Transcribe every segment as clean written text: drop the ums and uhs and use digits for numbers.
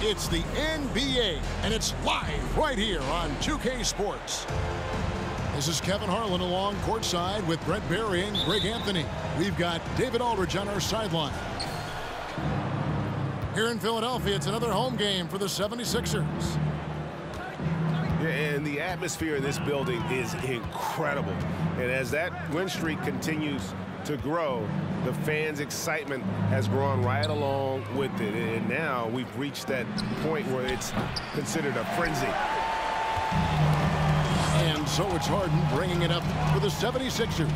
It's the NBA, and it's live right here on 2K Sports. This is Kevin Harlan along courtside with Brent Barry and Greg Anthony. We've got David Aldridge on our sideline. Here in Philadelphia, it's another home game for the 76ers. Yeah, and the atmosphere in this building is incredible. And as that win streak continues to grow, the fans' excitement has grown right along with it. And now we've reached that point where it's considered a frenzy. And so it's Harden bringing it up for the 76ers.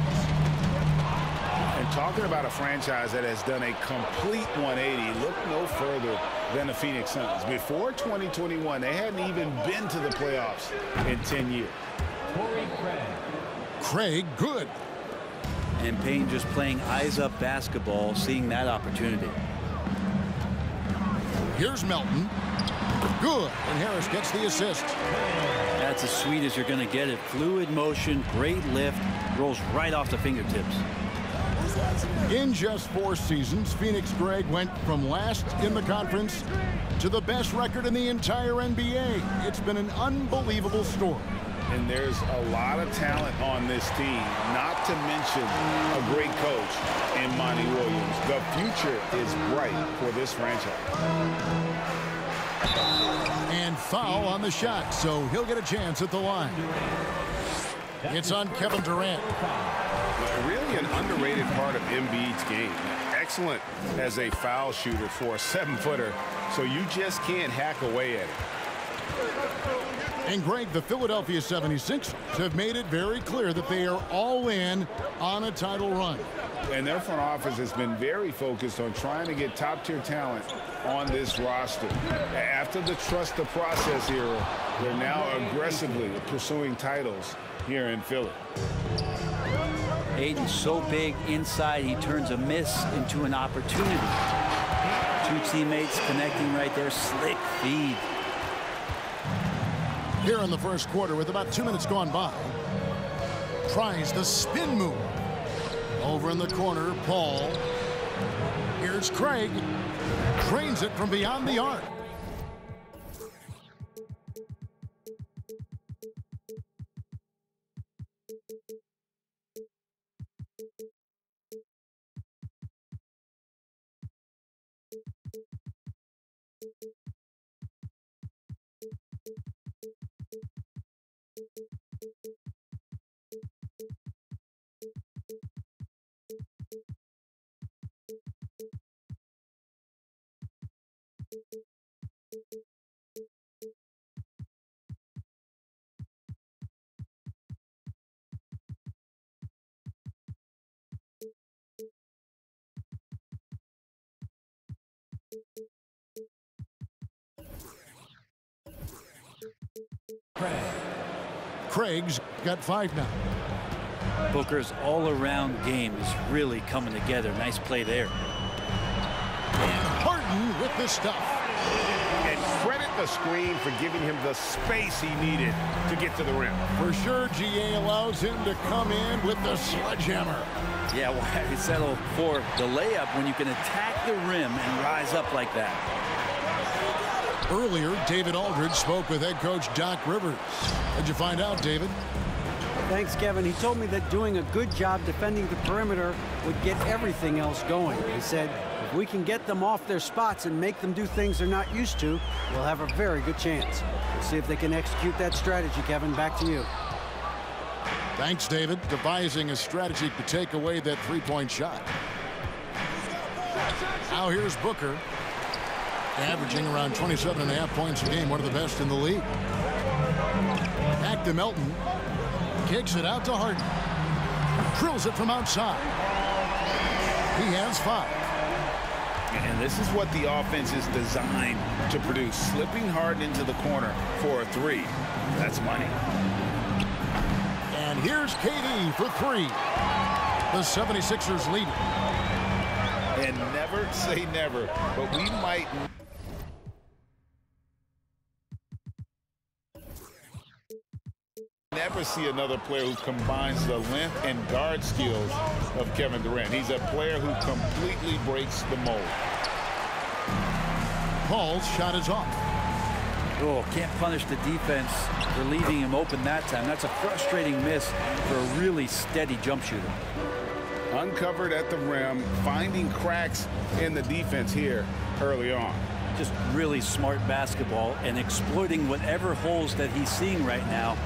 And talking about a franchise that has done a complete 180, look no further than the Phoenix Suns. Before 2021, they hadn't even been to the playoffs in 10 years. Craig good. And Payne just playing eyes-up basketball, seeing that opportunity. Here's Melton. Good. And Harris gets the assist. That's as sweet as you're going to get it. Fluid motion, great lift, rolls right off the fingertips. In just 4 seasons, Phoenix, Greg, went from last in the conference to the best record in the entire NBA. It's been an unbelievable story. And there's a lot of talent on this team, not to mention a great coach in Monty Williams. The future is bright for this franchise. And foul on the shot, so he'll get a chance at the line. It's on Kevin Durant. Really an underrated part of Embiid's game. Excellent as a foul shooter for a 7-footer, so you just can't hack away at it. And Greg, the Philadelphia 76ers have made it very clear that they are all in on a title run. And their front office has been very focused on trying to get top-tier talent on this roster. After the trust the process era, they're now aggressively pursuing titles here in Philly. Ayton's so big inside, he turns a miss into an opportunity. 2 teammates connecting right there, slick feed. Here in the first quarter with about 2 minutes gone by. Tries the spin move. Over in the corner, Paul. Here's Craig. Trains it from beyond the arc. Craig's got 5 now. Booker's all-around game is really coming together. Nice play there. And Harden with the stuff. And credit the screen for giving him the space he needed to get to the rim. For sure, GA allows him to come in with the sledgehammer. Yeah, why settle for the layup when you can attack the rim and rise up like that? Earlier, David Aldridge spoke with head coach Doc Rivers. What'd you find out, David? Thanks, Kevin. He told me that doing a good job defending the perimeter would get everything else going. He said, if we can get them off their spots and make them do things they're not used to, we'll have a very good chance. We'll see if they can execute that strategy, Kevin. Back to you. Thanks, David. Devising a strategy to take away that 3-point shot. Now here's Booker. Averaging around 27.5 points a game, one of the best in the league. Back to Melton. Kicks it out to Harden. Drills it from outside. He has 5. And this is what the offense is designed to produce. Slipping Harden into the corner for a 3. That's money. And here's KD for 3. The 76ers lead. And never say never, but we might never see another player who combines the length and guard skills of Kevin Durant. He's a player who completely breaks the mold. Paul's shot is off. Oh, can't punish the defense for leaving him open that time. That's a frustrating miss for a really steady jump shooter. Uncovered at the rim, finding cracks in the defense here early on. Just really smart basketball and exploiting whatever holes that he's seeing right now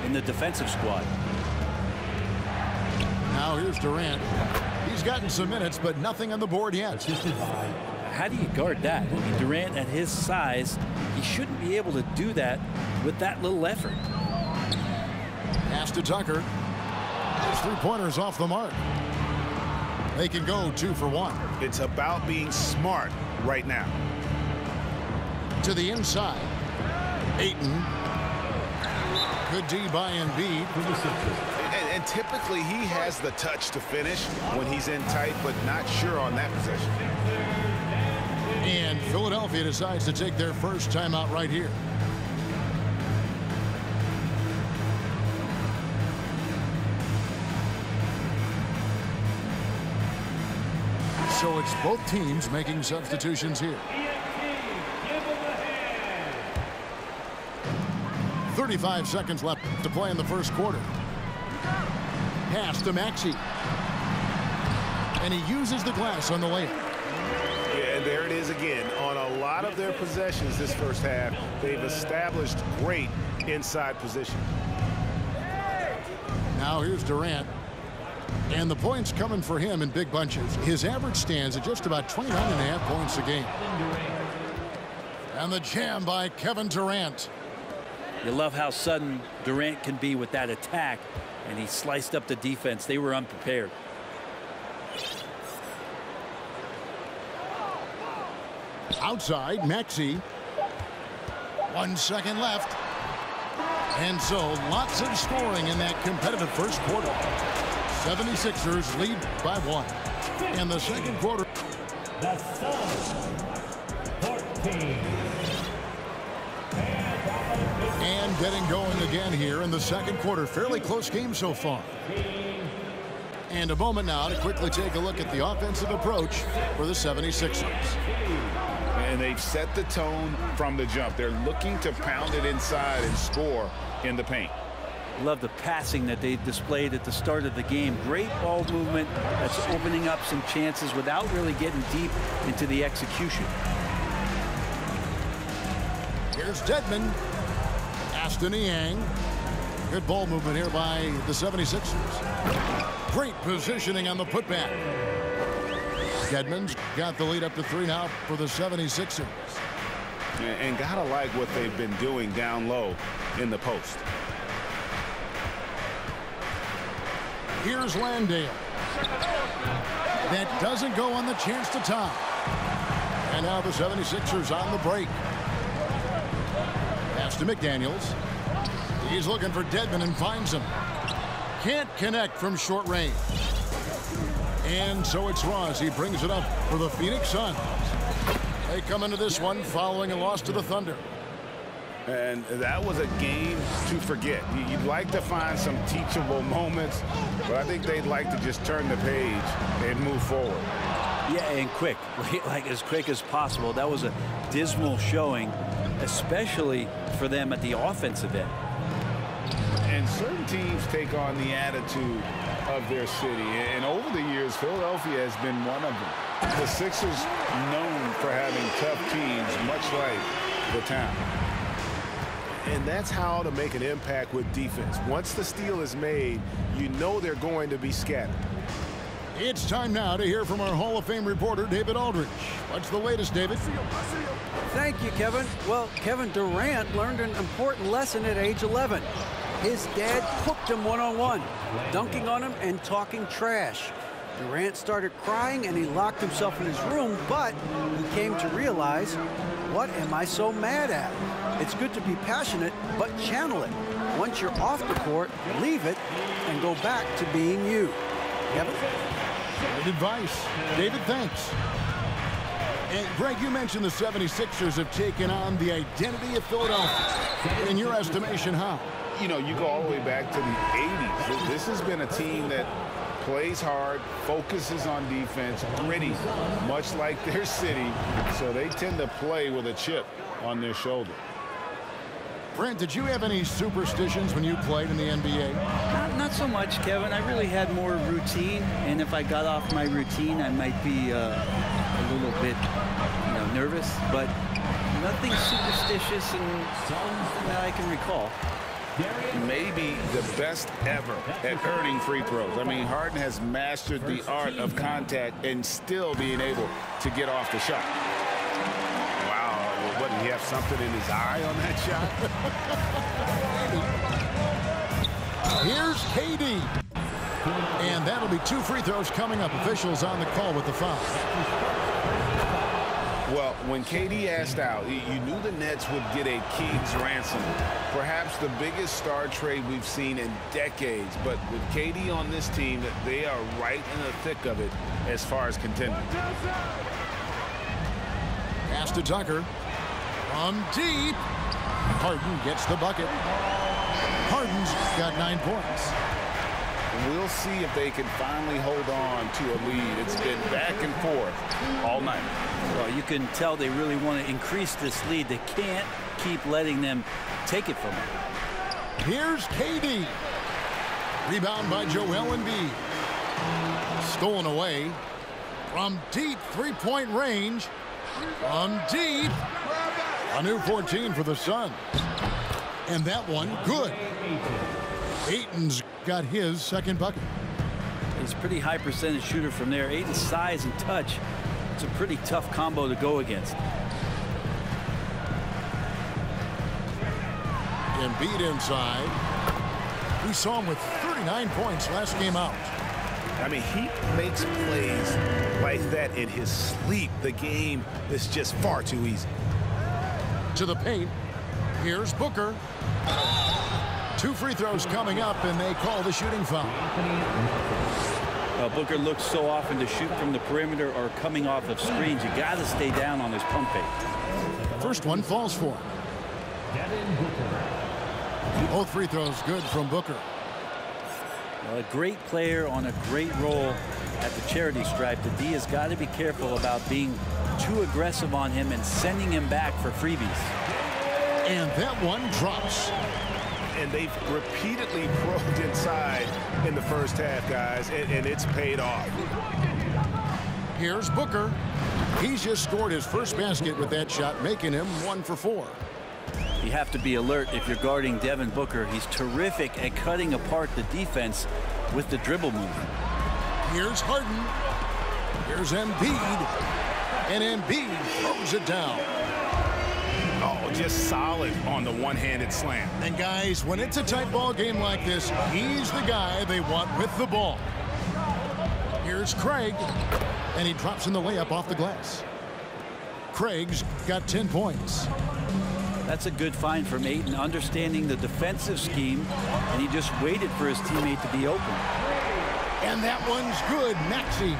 in the defensive squad. Now here's Durant. He's gotten some minutes, but nothing on the board yet. How do you guard that? I mean, Durant at his size, he shouldn't be able to do that with that little effort. Pass to Tucker. His three-pointers off the mark. They can go 2 for 1. It's about being smart right now. To the inside. Ayton. Good D by Embiid. And typically he has the touch to finish when he's in tight, but not sure on that possession. And Philadelphia decides to take their first timeout right here. So it's both teams making substitutions here. 35 seconds left to play in the first quarter. Pass to Maxey. And he uses the glass on the layup. Yeah, and there it is again. On a lot of their possessions this first half, they've established great inside position. Now here's Durant. And the points coming for him in big bunches. His average stands at just about 29.5 points a game. And the jam by Kevin Durant. You love how sudden Durant can be with that attack, and he sliced up the defense. They were unprepared. Outside, Maxey. 1 second left. And so lots of scoring in that competitive first quarter. 76ers lead by 1. In the second quarter. The Suns 14. And getting going again here in the second quarter. Fairly close game so far. And a moment now to quickly take a look at the offensive approach for the 76ers. And they've set the tone from the jump. They're looking to pound it inside and score in the paint. Love the passing that they displayed at the start of the game. Great ball movement that's opening up some chances without really getting deep into the execution. Here's Dedmon. Aston Yang. Good ball movement here by the 76ers. Great positioning on the putback. Dedmon's got the lead up to 3 now for the 76ers. And gotta like what they've been doing down low in the post. Here's Landale. That doesn't go on the chance to tie. And now the 76ers on the break. Pass to McDaniels. He's looking for Dedmon and finds him. Can't connect from short range. And so it's Ross. He brings it up for the Phoenix Suns. They come into this one following a loss to the Thunder. And that was a game to forget. You'd like to find some teachable moments, but I think they'd like to just turn the page and move forward. Yeah, and quick, like as quick as possible. That was a dismal showing, especially for them at the offensive end. And certain teams take on the attitude of their city, and over the years, Philadelphia has been one of them. The Sixers known for having tough teams, much like the town. And that's how to make an impact with defense. Once the steal is made, you know they're going to be scattered. It's time now to hear from our Hall of Fame reporter, David Aldridge. What's the latest, David? Thank you, Kevin. Well, Kevin Durant learned an important lesson at age 11. His dad cooked him one-on-one, dunking on him and talking trash. Durant started crying and he locked himself in his room, but he came to realize, what am I so mad at? It's good to be passionate, but channel it. Once you're off the court, leave it and go back to being you. Kevin? Good advice. David, thanks. And Greg, you mentioned the 76ers have taken on the identity of Philadelphia. In your estimation, how? You know, you go all the way back to the 80s. This has been a team that plays hard, focuses on defense, gritty, much like their city, so they tend to play with a chip on their shoulder. Brent, did you have any superstitions when you played in the NBA? Not so much, Kevin. I really had more routine, and if I got off my routine, I might be a little bit, nervous, but nothing superstitious and that I can recall. Maybe the best ever at earning free throws. I mean, Harden has mastered the art of contact and still being able to get off the shot. What, did he have something in his eye on that shot? Here's KD. And that'll be 2 free throws coming up. Officials on the call with the foul. Well, when KD asked out, you knew the Nets would get a king's ransom. Perhaps the biggest star trade we've seen in decades. But with KD on this team, they are right in the thick of it as far as contending. Pass to Tucker. From deep. Harden gets the bucket. Harden's got 9 points. We'll see if they can finally hold on to a lead. It's been back and forth all night. Well, you can tell they really want to increase this lead. They can't keep letting them take it from them. Here's KD. Rebound by Joel Embiid. Stolen away. From deep three-point range. From deep. A new 14 for the Suns. And that one good. Ayton's got his second bucket. He's a pretty high percentage shooter from there. Ayton's size and touch. It's a pretty tough combo to go against. Embiid inside. We saw him with 39 points last game out. I mean, he makes plays like that in his sleep. The game is just far too easy. To the paint. Here's Booker. 2 free throws coming up, and they call the shooting foul. Booker looks so often to shoot from the perimeter or coming off of screens. You got to stay down on his pump fake. First one falls for him. Both free throws good from Booker. A great player on a great role at the charity stripe. The D has got to be careful about being too aggressive on him and sending him back for freebies. And that one drops. And they've repeatedly probed inside in the first half, guys, and it's paid off. Here's Booker. He's just scored his first basket with that shot, making him 1 for 4. You have to be alert if you're guarding Devin Booker. He's terrific at cutting apart the defense with the dribble move. Here's Harden. Here's Embiid. And Embiid throws it down. Oh, just solid on the one-handed slam. And guys, when it's a tight ball game like this, he's the guy they want with the ball. Here's Craig, and he drops in the layup off the glass. Craig's got 10 points. That's a good find from Ayton, understanding the defensive scheme, and he just waited for his teammate to be open. And that one's good. Maxey.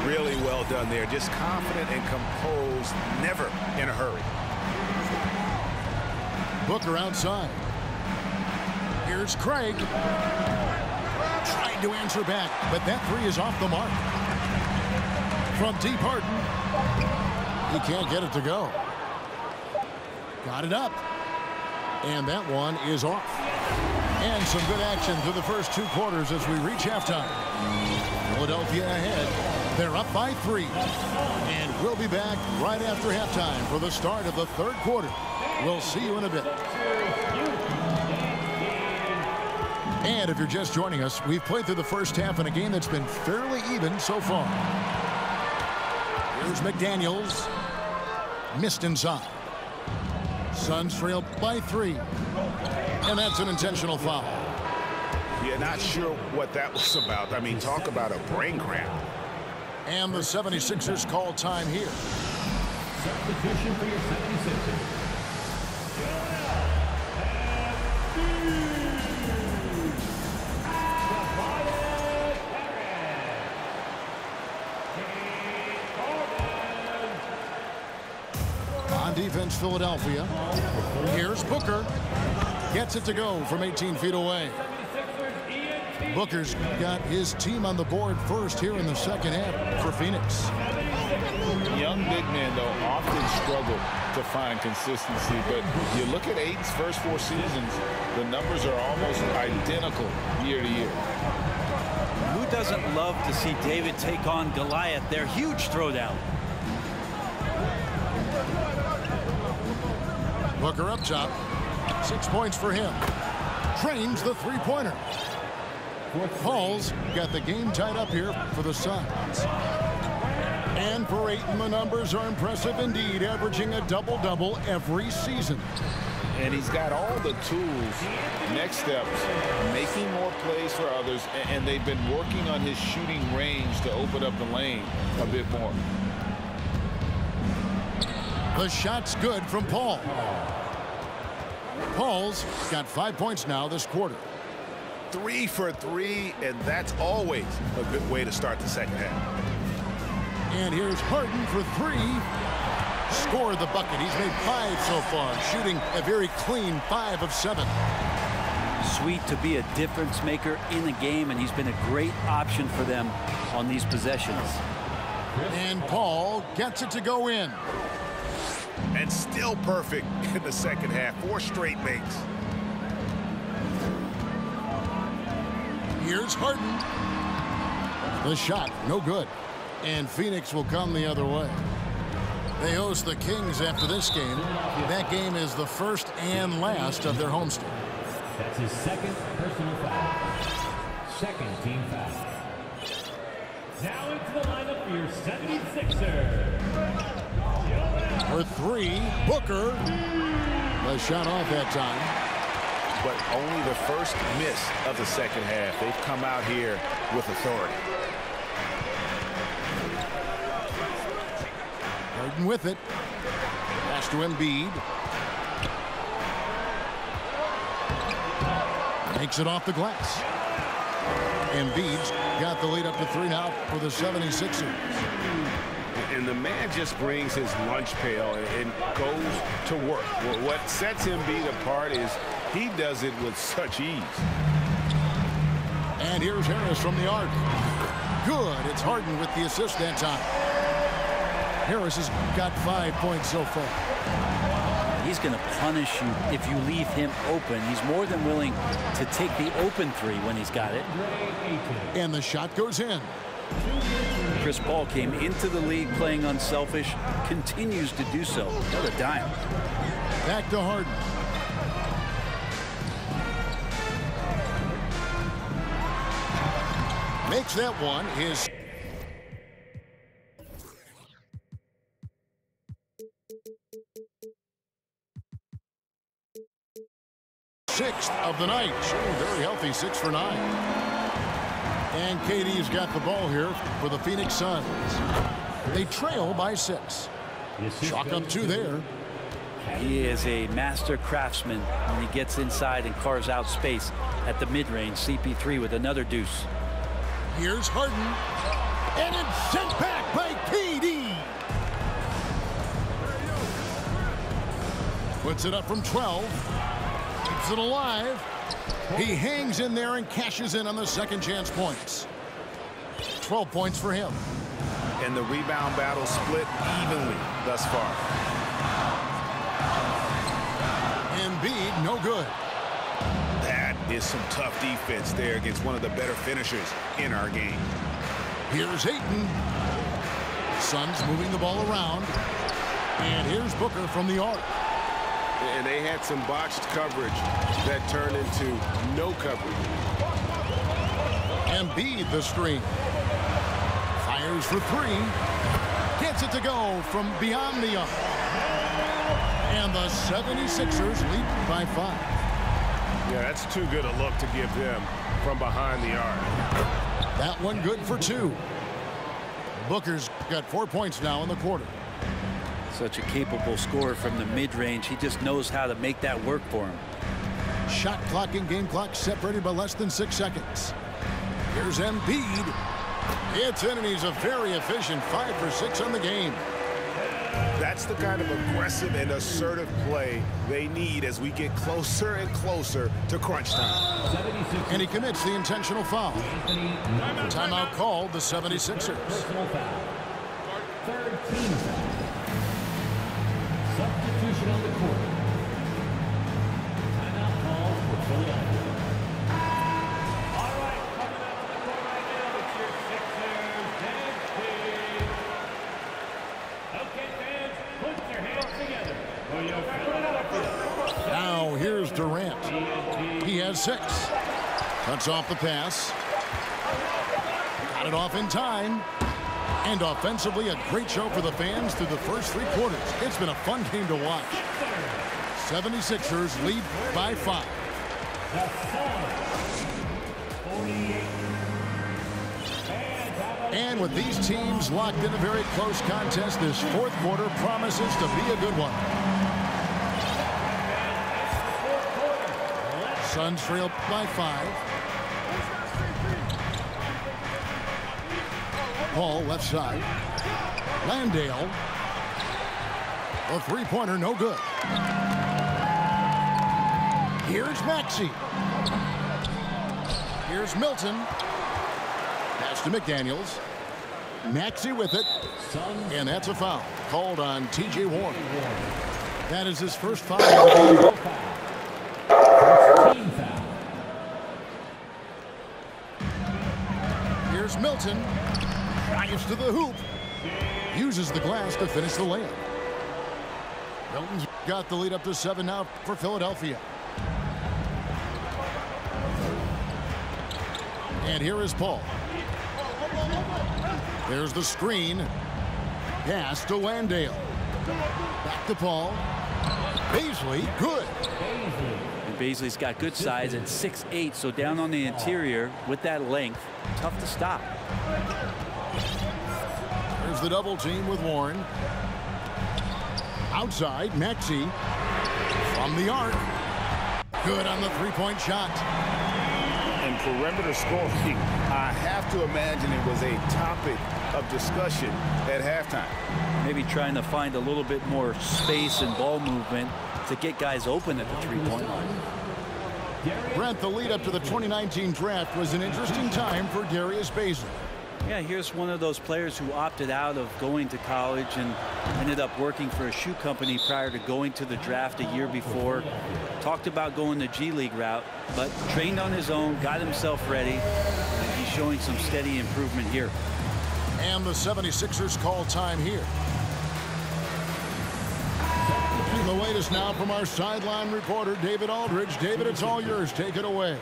Really well done there. Just confident and composed, never in a hurry. Booker outside. Here's Craig. Trying to answer back, but that three is off the mark. From deep, Harden. He can't get it to go. Got it up. And that one is off. And some good action through the first 2 quarters as we reach halftime. Philadelphia ahead. They're up by 3. And we'll be back right after halftime for the start of the 3rd quarter. We'll see you in a bit. And if you're just joining us, we've played through the first half in a game that's been fairly even so far. Here's McDaniels. Missed inside. Suns trail by 3. And that's an intentional foul. Yeah, not sure what that was about. I mean, talk about a brain cramp. And the 76ers call time here. Substitution for your 76ers. On defense, Philadelphia. Here's Booker. Gets it to go from 18 feet away. Booker's got his team on the board first here in the second half for Phoenix. Young big men, though, often struggle to find consistency, but you look at Ayton's first 4 seasons, the numbers are almost identical year to year. Who doesn't love to see David take on Goliath? Their huge throwdown. Booker up top. 6 points for him. Trains the three-pointer. Paul's got the game tied up here for the Suns. And for Ayton, the numbers are impressive indeed, averaging a double-double every season. And he's got all the tools, next steps, making more plays for others, and they've been working on his shooting range to open up the lane a bit more. The shot's good from Paul. Paul's got 5 points now this quarter. 3 for 3, and that's always a good way to start the second half. And here's Harden for 3. Scored the bucket. He's made 5 so far, shooting a very clean 5 of 7. Sweet to be a difference maker in the game, and he's been a great option for them on these possessions. And Paul gets it to go in. And still perfect in the second half. 4 straight makes. Here's Harden. The shot, no good. And Phoenix will come the other way. They host the Kings after this game. That game is the first and last of their homestand. That's his second personal foul. Second team foul. Now into the lineup for your 76ers. For 3, Booker. The shot off that time. But only the first miss of the second half. They've come out here with authority. Harden with it. Pass to Embiid. Makes it off the glass. Embiid's got the lead up to 3 now for the 76ers. And the man just brings his lunch pail and goes to work. What sets Embiid apart is he does it with such ease. And here's Harris from the arc. Good. It's Harden with the assist that time. Harris has got 5 points so far. He's going to punish you if you leave him open. He's more than willing to take the open 3 when he's got it. And the shot goes in. Chris Paul came into the league playing unselfish, continues to do so. What a dime. Back to Harden. Makes that one his sixth of the night. Shooting very healthy, 6 for 9. And KD's got the ball here for the Phoenix Suns. They trail by 6. Chalk up 2 there. He is a master craftsman when he gets inside and carves out space at the mid-range. CP3 with another deuce. Here's Harden. And it's sent back by KD. Puts it up from 12. Keeps it alive. He hangs in there and cashes in on the second chance points. 12 points for him. And the rebound battle split evenly thus far. Embiid, no good. That is some tough defense there against one of the better finishers in our game. Here's Ayton. Suns moving the ball around. And here's Booker from the arc. And they had some botched coverage that turned into no coverage. Embiid the screen. Fires for 3. Gets it to go from beyond the arc. And the 76ers lead by 5. Yeah, that's too good a look to give them from behind the arc. That one good for 2. Booker's got 4 points now in the quarter. Such a capable scorer from the mid-range. He just knows how to make that work for him. Shot clock and game clock separated by less than 6 seconds. Here's Embiid. It's in, and he's a very efficient 5 for 6 on the game. That's the kind of aggressive and assertive play they need as we get closer and closer to crunch time. And he commits the intentional foul. Timeout called the 76ers. Personal foul. Third team foul. Substitution on the court. Timeout called for Philadelphia. All right, coming out to the court right now, it's your Sixers bench team. Okay, fans, put your hands together for your Philadelphia. Now here's Durant. He has 6. Cuts off the pass. Got it off in time. And offensively, a great show for the fans through the first 3 quarters. It's been a fun game to watch. 76ers lead by 5. And with these teams locked in a very close contest, this 4th quarter promises to be a good one. Suns trail by 5. Paul left side. Landale. A 3-pointer, no good. Here's Maxey. Here's Milton. Pass to McDaniels. Maxey with it. And that's a foul called on T.J. Warren. That is his first foul. Team foul. Here's Milton. Drives to the hoop. Uses the glass to finish the layup. Milton's got the lead up to 7 now for Philadelphia. And here is Paul. There's the screen. Pass to Landale. Back to Paul. Baisley, good. And Baisley's got good size at 6'8", so down on the interior with that length, tough to stop. There's the double team with Warren. Outside, Maxey. From the arc. Good on the 3-point shot. And perimeter scoring, I have to imagine it was a topic of discussion at halftime. Maybe trying to find a little bit more space and ball movement to get guys open at the 3-point line. Brent, the lead up to the 2019 draft was an interesting time for Darius Baisley. Yeah, here's one of those players who opted out of going to college and ended up working for a shoe company prior to going to the draft a year before. Talked about going the G League route, but trained on his own, got himself ready, and he's showing some steady improvement here. And the 76ers call time here. And the latest now from our sideline reporter, David Aldridge. David, it's all yours. Take it away.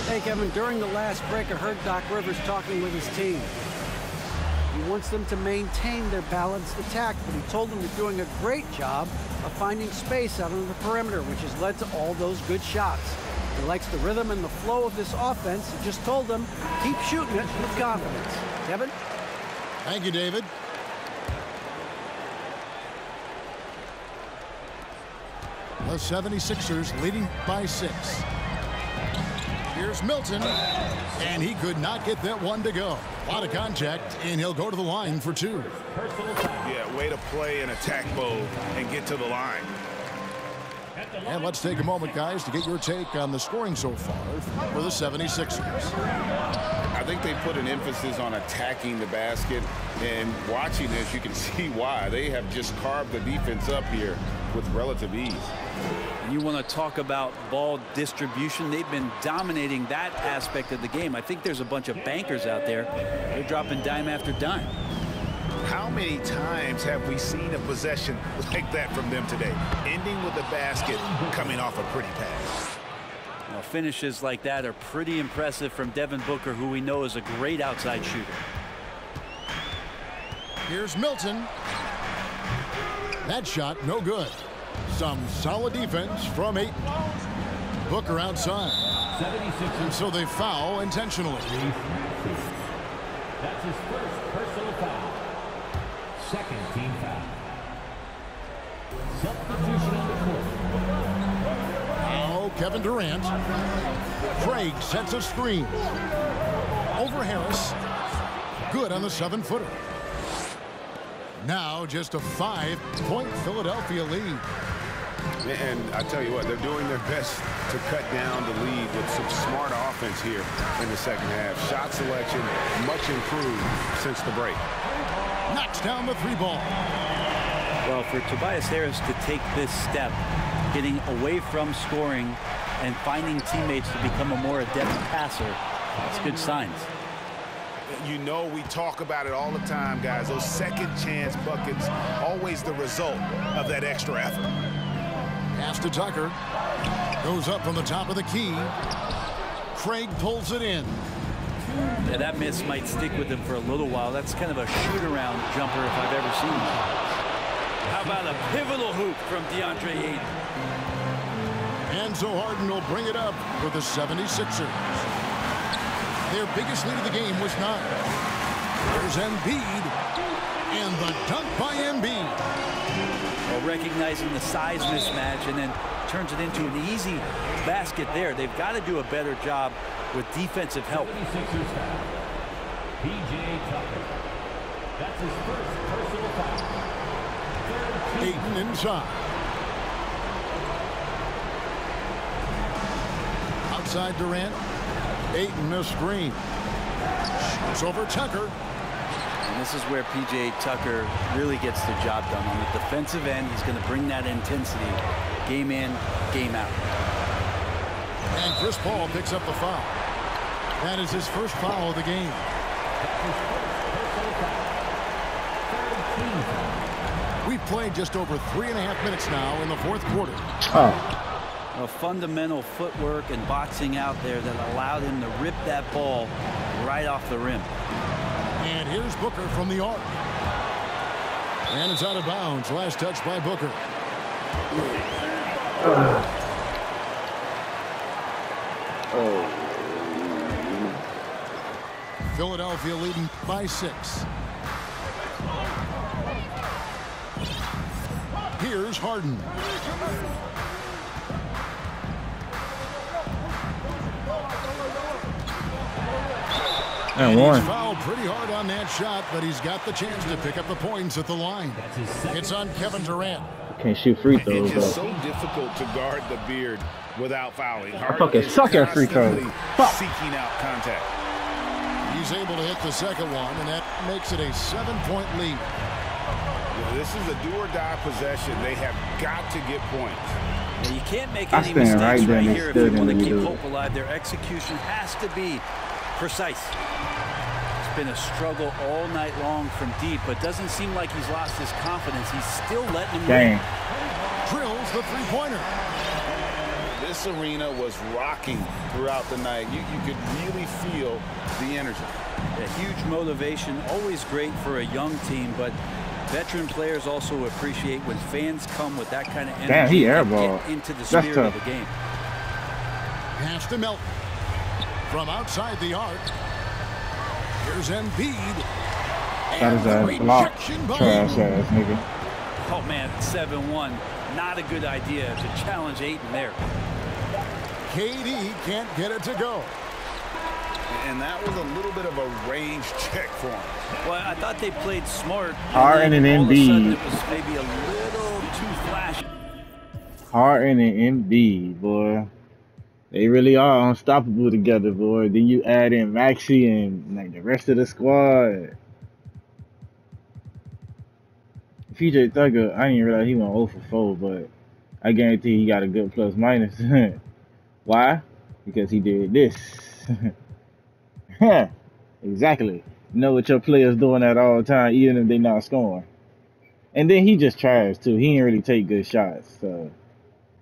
Hey, Kevin, during the last break, I heard Doc Rivers talking with his team. He wants them to maintain their balanced attack, but he told them they're doing a great job of finding space out on the perimeter, which has led to all those good shots. He likes the rhythm and the flow of this offense. He just told them, keep shooting it with confidence. Kevin? Thank you, David. The 76ers leading by 6. Here's Milton, and he could not get that one to go. A lot of contact, and he'll go to the line for 2. Yeah, way to play in attack mode and get to the line. And let's take a moment, guys, to get your take on the scoring so far for the 76ers. I think they put an emphasis on attacking the basket, and watching this, you can see why. They have just carved the defense up here with relative ease. You want to talk about ball distribution. They've been dominating that aspect of the game. I think there's a bunch of bankers out there. They're dropping dime after dime. How many times have we seen a possession like that from them today? Ending with a basket, coming off a pretty pass. Well, finishes like that are pretty impressive from Devin Booker, who we know is a great outside shooter. Here's Milton. That shot, no good. Some solid defense from Ayton. Booker outside. And so they foul intentionally. That's his first personal foul. Second team foul. Substitution on the court. Now Kevin Durant. Craig sets a screen. Over Harris. Good on the 7-footer. Now just a 5-point Philadelphia lead. And I tell you what, they're doing their best to cut down the lead with some smart offense here in the second half. Shot selection much improved since the break. Knocks down the 3 ball. Well, for Tobias Harris to take this step, getting away from scoring and finding teammates to become a more adept passer, that's good signs. You know, we talk about it all the time, guys. Those second chance buckets, always the result of that extra effort. Pass to Tucker. Goes up from the top of the key. Craig pulls it in. Yeah, that miss might stick with him for a little while. That's kind of a shoot-around jumper if I've ever seen one. How about a pivotal hoop from DeAndre Ayton? Enzo Harden will bring it up for the 76ers. Their biggest lead of the game was 9. There's Embiid. And the dunk by Embiid. Well, recognizing the size mismatch and then turns it into an easy basket there. They've got to do a better job with defensive help. 76ers foul. P.J. Tucker. That's his first personal foul. Ayton inside. Outside Durant. Ayton a screen. Shoots over Tucker. And this is where P.J. Tucker really gets the job done. On the defensive end, he's going to bring that intensity game in, game out. And Chris Paul picks up the foul. That is his first foul of the game. We've played just over 3.5 minutes now in the 4th quarter. A fundamental footwork and boxing out there that allowed him to rip that ball right off the rim. And here's Booker from the arc. And it's out of bounds. Last touch by Booker. Philadelphia leading by 6. Here's Harden. And He's one. fouled pretty hard on that shot, but he's got the chance to pick up the points at the line. It's on Kevin Durant. Can't shoot free throws, It's just though. so difficult to guard the beard without fouling. I fucking suck at free throws. Fuck. Seeking out contact. He's able to hit the second one, and that makes it a 7-point lead. This is a do-or-die possession. They have got to get points. Well, you can't make I any stand mistakes right there right and here if stood you want to in the keep middle. hope alive. Their execution has to be precise. It's been a struggle all night long from deep, but doesn't seem like he's lost his confidence. He's still letting him Dang. win. Drills the three-pointer. This arena was rocking throughout the night. You could really feel the energy. A huge motivation, always great for a young team, but veteran players also appreciate when fans come with that kind of energy. Damn, he and airballed. get into the That's spirit of tough. the game. Pass to Melton. From outside the arc. Here's Embiid. Got his ass blocked. Trash ass nigga. Oh man, 7-1. Not a good idea to challenge Ayton there. KD can't get it to go. And that was a little bit of a range check for him. Well, I thought they played smart. Harden then and all of a sudden Embiid. it was maybe a little too flashy. Harden and Embiid, boy. They really are unstoppable together, boy. Then you add in Maxey and like the rest of the squad. PJ Thugger, I didn't realize he went 0 for 4, but I guarantee he got a good plus minus. Why? Because he did this. Exactly. You know what your players doing at all time, even if they not scoring. And then he just trash too. He didn't really take good shots, so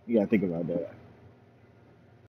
you gotta think about that.